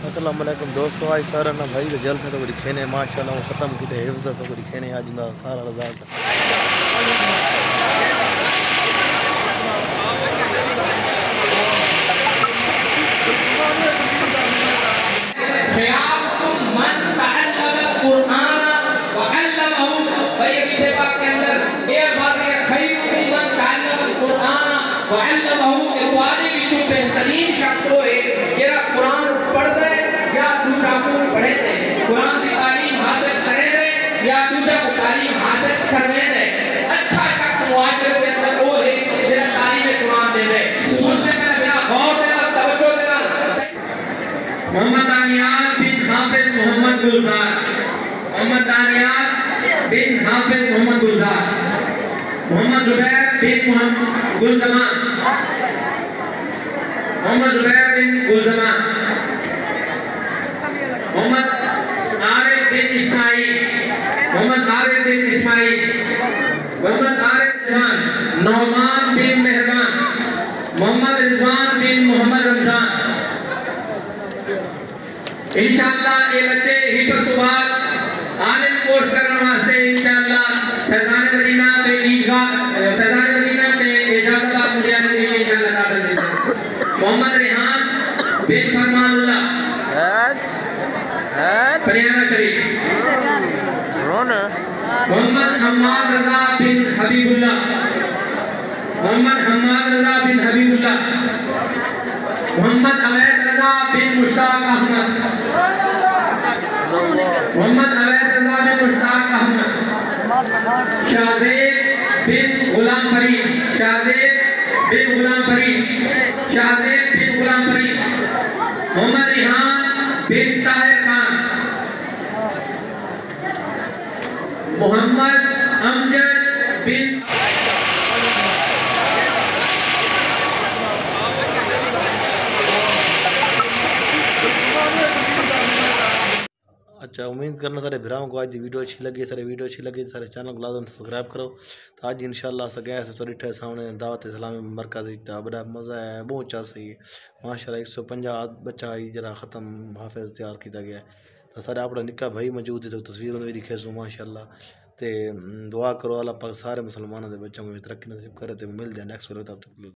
السلام علیکم دوستو، آج سارا نا بھائی جلسہ تو دکھے نے ماشاءاللہ وہ ختم کیتے حفظ تو دکھے نے آج دا سارا رزالٹ بہترین شخص ہوئے جیرا قرآن پڑھ دے یا دوسرا کو پڑھے دے، قرآن کی تعلیم حاصل کرے دے یا دوسرا کو تعلیم حاصل کرنے دے۔ اچھا شخص معاشرے کے اندر وہ ہے جیرا تعلیم قرآن دے دے، سنتے میں بنا غور دینا توجہ دینا۔ محمد دانیال بن حافظ محمد گلزار، محمد دانیال بن حافظ محمد گلزار، محمد زبیر بن محمد گلزمان، محمد زبیر بن گلزمان، محمد عارف بن اسماعیل، محمد عارف بن اسماعیل، محمد عارف رضوان، نعمان بن مہربان، محمد رضوان بن محمد رمضان۔ انشاءاللہ یہ بچے حفظ و بعد عالم کورس کرنے واسطے انشاءاللہ فیضان مدینہ کے فیضان مدینہ کے اجازت آباد مجھے کے لیے انشاءاللہ قابل دے محمد ریحان بن فرمان اللہ پریانہ شریف، محمد حماد رضا بن حبیب اللہ، محمد حماد رضا بن حبیب اللہ، محمد اویس رضا بن مشتاق احمد، محمد اویس رضا بن مشتاق احمد، شاہزیب بن غلام فرید، شاہزیب بن غلام فرید، شاہزیب بن غلام فرید، محمد ریحان بن طاہر خان، محمد امجد بن اچھا امید کرنا سارے بھراؤں کو آج دی ویڈیو اچھی لگی، سارے ویڈیو اچھی لگی سارے چینل کو لازم سبسکرائب کرو۔ تو آج انشاءاللہ سگے ایسے تو ڈٹھے سامنے دعوت اسلامی مرکز تا بڑا مزہ ہے، بہت اچھا صحیح ماشاءاللہ 150 بچہ آئی جرا ختم حافظ تیار کیتا گیا ہے۔ تو سارے اپنا نکا بھائی موجود ہے، تو تصویروں میں دکھے سو ماشاءاللہ۔ تے دعا کرو اللہ پاک سارے مسلمانوں دے بچوں کو ترقی نصیب کرے تے مل جائے نیکسٹ ویڈیو تب تک۔